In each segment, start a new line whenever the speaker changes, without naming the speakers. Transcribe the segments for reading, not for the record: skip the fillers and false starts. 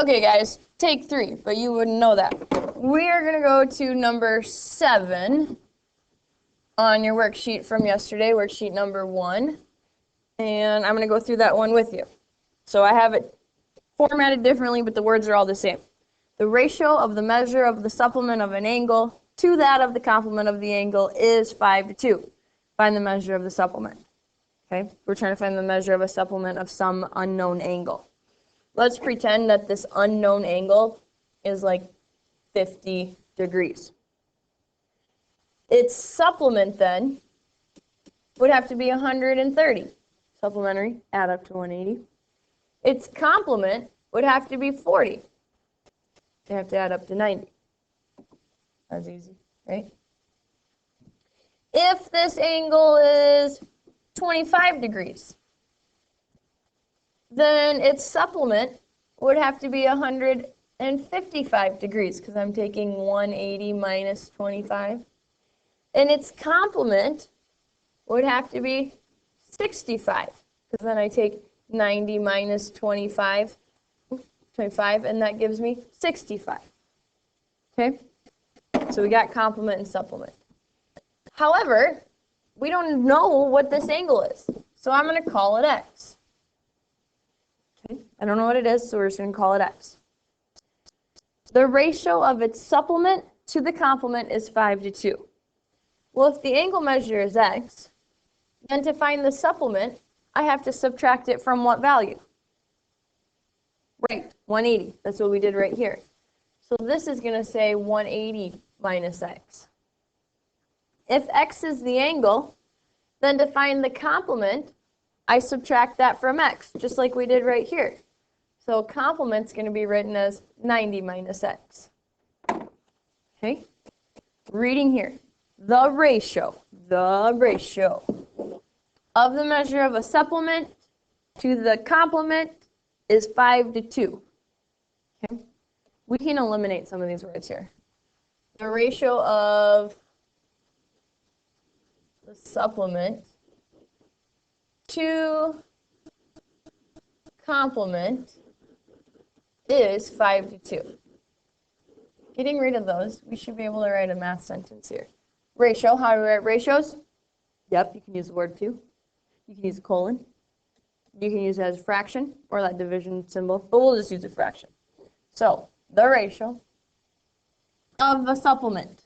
Okay, guys, take 3, but you wouldn't know that. We are going to go to number 7 on your worksheet from yesterday, worksheet number 1. And I'm going to go through that one with you. So I have it formatted differently, but the words are all the same. The ratio of the measure of the supplement of an angle to that of the complement of the angle is 5:2. Find the measure of the supplement. Okay, we're trying to find the measure of a supplement of some unknown angle. Let's pretend that this unknown angle is like 50 degrees. Its supplement then would have to be 130. Supplementary, add up to 180. Its complement would have to be 40. They have to add up to 90. That's easy, right? If this angle is 25 degrees, then its supplement would have to be 155 degrees, because I'm taking 180 minus 25. And its complement would have to be 65, because then I take 90 minus 25, and that gives me 65. Okay? So we got complement and supplement. However, we don't know what this angle is, so I'm going to call it x. Okay? I don't know what it is, so we're just going to call it x. The ratio of its supplement to the complement is 5:2. Well, if the angle measure is x, then to find the supplement, I have to subtract it from what value? Right, 180. That's what we did right here. So this is going to say 180 minus x. If x is the angle, then to find the complement, I subtract that from x, just like we did right here. So complement's going to be written as 90 minus x. Okay? Reading here. The ratio of the measure of a supplement to the complement is 5:2. Okay? We can eliminate some of these words here. The ratio of the supplement to complement is 5:2. Getting rid of those, we should be able to write a math sentence here. Ratio, how do we write ratios? Yep, you can use the word 2. You can use a colon. You can use it as a fraction or that division symbol, but we'll just use a fraction. So, the ratio of the supplement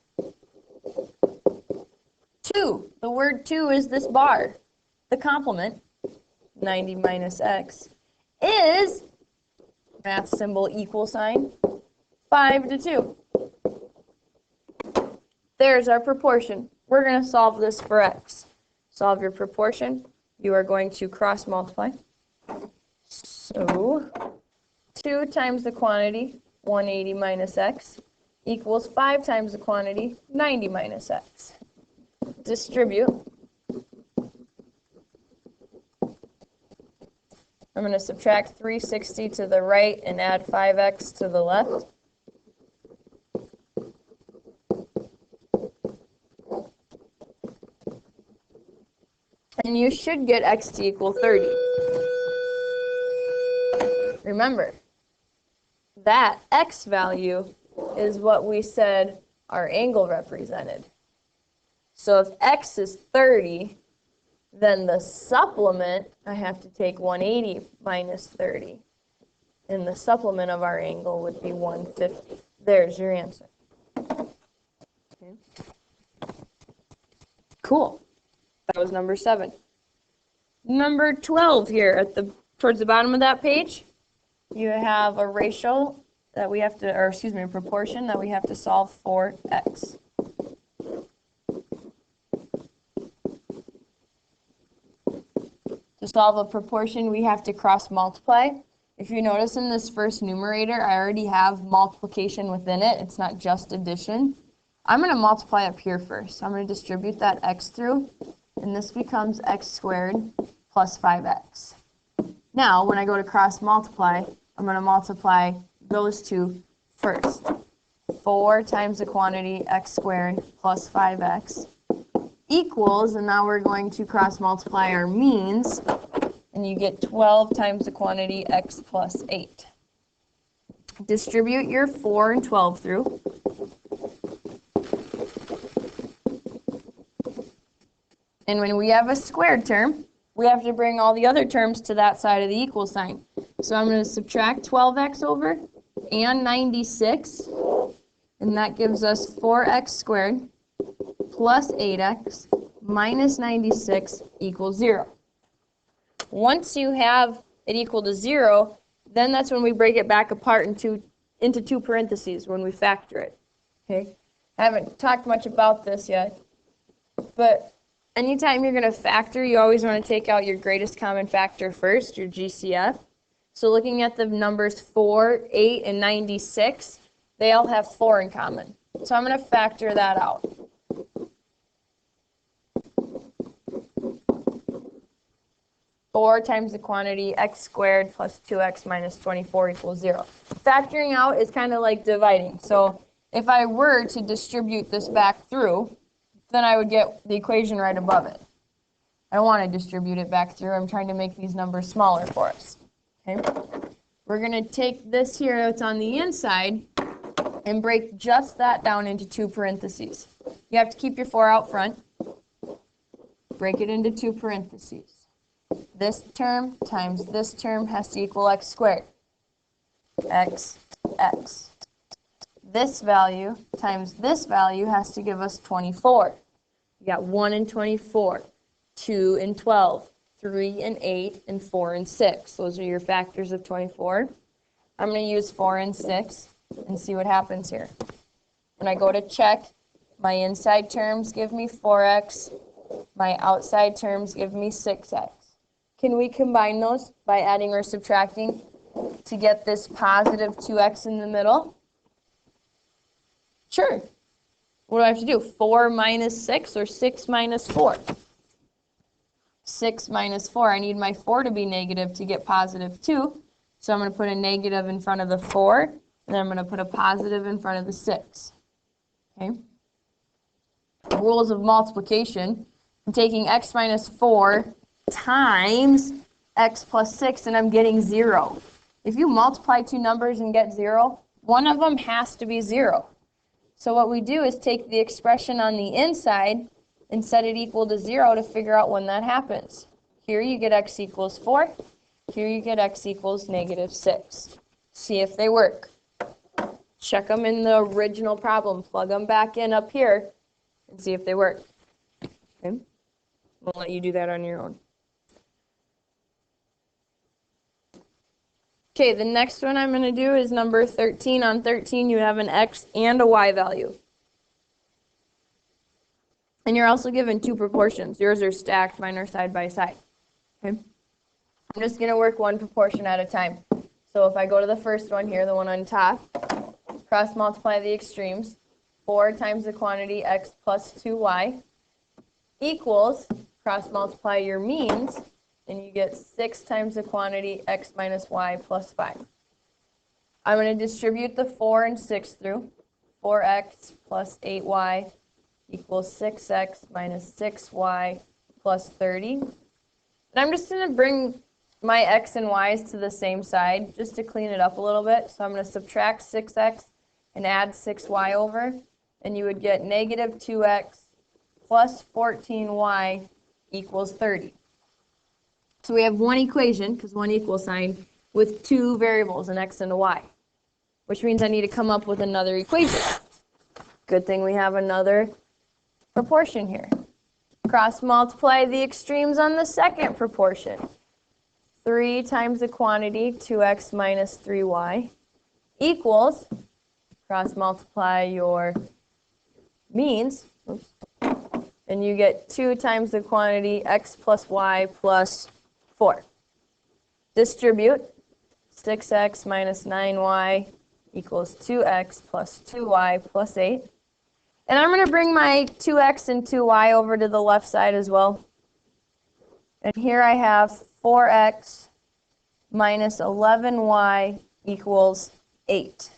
to, the word 2 is this bar. The complement, 90 minus x, is, math symbol equal sign, 5:2. There's our proportion. We're going to solve this for x. Solve your proportion. You are going to cross multiply. So 2 times the quantity, 180 minus x, equals 5 times the quantity, 90 minus x. Distribute. I'm going to subtract 360 to the right and add 5x to the left. And you should get x to equal 30. Remember, that x value is what we said our angle represented. So if x is 30, then the supplement, I have to take 180 minus 30. And the supplement of our angle would be 150. There's your answer. Okay. Cool. That was number 7. Number 12 here towards the bottom of that page, you have a ratio that we have to, or excuse me, a proportion that we have to solve for x. To solve a proportion, we have to cross multiply. If you notice in this first numerator, I already have multiplication within it. It's not just addition. I'm going to multiply up here first. I'm going to distribute that x through, and this becomes x squared plus 5x. Now, when I go to cross multiply, I'm going to multiply those two first. 4 times the quantity x squared plus 5x equals, and now we're going to cross multiply our means, and you get 12 times the quantity x plus 8. distribute your 4 and 12 through. And when we have a squared term, we have to bring all the other terms to that side of the equal sign. So I'm going to subtract 12x over and 96, and that gives us 4x squared plus 8x minus 96 equals 0. Once you have it equal to 0, then that's when we break it back apart into two parentheses when we factor it. Okay? I haven't talked much about this yet, but anytime you're going to factor, you always want to take out your greatest common factor first, your GCF. So looking at the numbers 4, 8, and 96, they all have 4 in common. So I'm going to factor that out. Four times the quantity x squared plus 2x minus 24 equals 0. Factoring out is kind of like dividing. So if I were to distribute this back through, then I would get the equation right above it. I don't want to distribute it back through. I'm trying to make these numbers smaller for us. Okay? We're going to take this here that's on the inside and break just that down into two parentheses. You have to keep your 4 out front. Break it into two parentheses. This term times this term has to equal x squared. X. This value times this value has to give us 24. You got 1 and 24, 2 and 12, 3 and 8, and 4 and 6. Those are your factors of 24. I'm going to use 4 and 6 and see what happens here. When I go to check, my inside terms give me 4x. My outside terms give me 6x. Can we combine those by adding or subtracting to get this positive 2x in the middle? Sure. What do I have to do? 4 minus 6 or 6 minus 4? 6 minus 4. I need my 4 to be negative to get positive 2. So I'm going to put a negative in front of the 4, and then I'm going to put a positive in front of the 6. Okay? Rules of multiplication. I'm taking x minus 4 times x plus 6, and I'm getting 0. If you multiply two numbers and get 0, one of them has to be 0. So what we do is take the expression on the inside and set it equal to 0 to figure out when that happens. Here you get x equals 4. Here you get x equals negative 6. See if they work. Check them in the original problem. Plug them back in up here and see if they work. Okay? We'll let you do that on your own. Okay, the next one I'm going to do is number 13. On 13, you have an x and a y value. And you're also given two proportions. Yours are stacked, mine are side by side. Okay? I'm just going to work one proportion at a time. So if I go to the first one here, the one on top, cross multiply the extremes. 4 times the quantity x plus 2y equals, cross multiply your means, and you get 6 times the quantity x minus y plus 5. I'm going to distribute the 4 and 6 through. 4x plus 8y equals 6x minus 6y plus 30. And I'm just going to bring my x and y's to the same side just to clean it up a little bit. So I'm going to subtract 6x and add 6y over, and you would get negative 2x plus 14y equals 30. So we have one equation, because one equal sign, with two variables, an x and a y, which means I need to come up with another equation. Good thing we have another proportion here. Cross multiply the extremes on the second proportion. 3 times the quantity, 2x minus 3y, equals, cross multiply your means, and you get 2 times the quantity, x plus y plus 4. Distribute, 6x minus 9y equals 2x plus 2y plus 8. And I'm going to bring my 2x and 2y over to the left side as well. And here I have 4x minus 11y equals 8.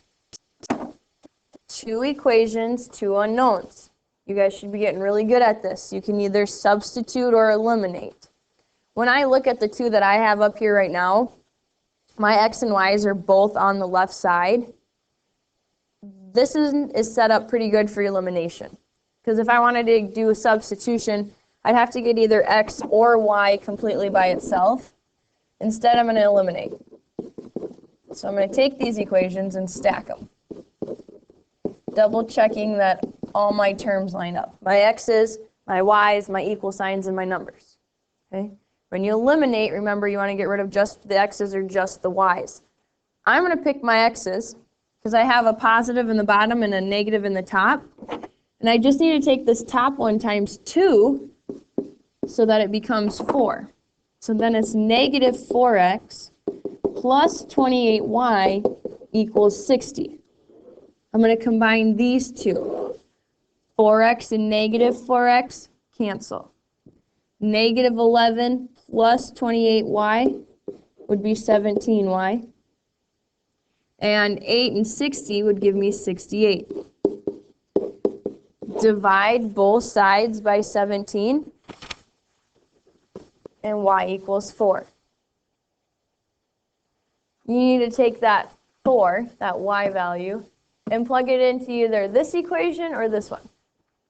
Two equations, two unknowns. You guys should be getting really good at this. You can either substitute or eliminate. When I look at the two that I have up here right now, My x and y's are both on the left side. This is set up pretty good for elimination. Because if I wanted to do a substitution, I'd have to get either x or y completely by itself. Instead, I'm going to eliminate. So I'm going to take these equations and stack them, double checking that all my terms line up. My x's, my y's, my equal signs, and my numbers. Okay? When you eliminate, remember you want to get rid of just the x's or just the y's. I'm going to pick my x's because I have a positive in the bottom and a negative in the top. And I just need to take this top one times 2 so that it becomes 4. So then it's negative 4x plus 28y equals 60. I'm going to combine these two. 4x and negative 4x cancel. Negative 11 plus 28y would be 17y. And 8 and 60 would give me 68. Divide both sides by 17. And y equals 4. You need to take that 4, that y value, and plug it into either this equation or this one.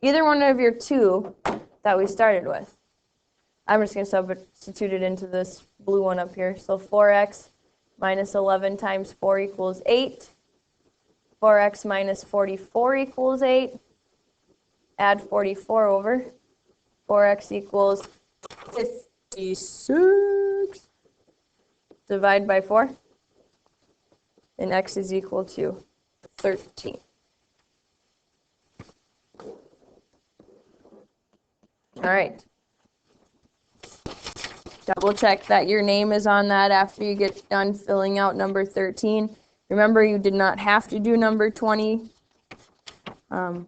Either one of your two that we started with. I'm just going to substitute it into this blue one up here. So 4x minus 11 times 4 equals 8. 4x minus 44 equals 8. Add 44 over. 4x equals 56. Divide by 4. And x is equal to 13. All right. Double check that your name is on that after you get done filling out number 13. Remember, you did not have to do number 20.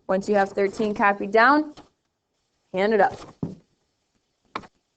Once you have 13 copied down, hand it up.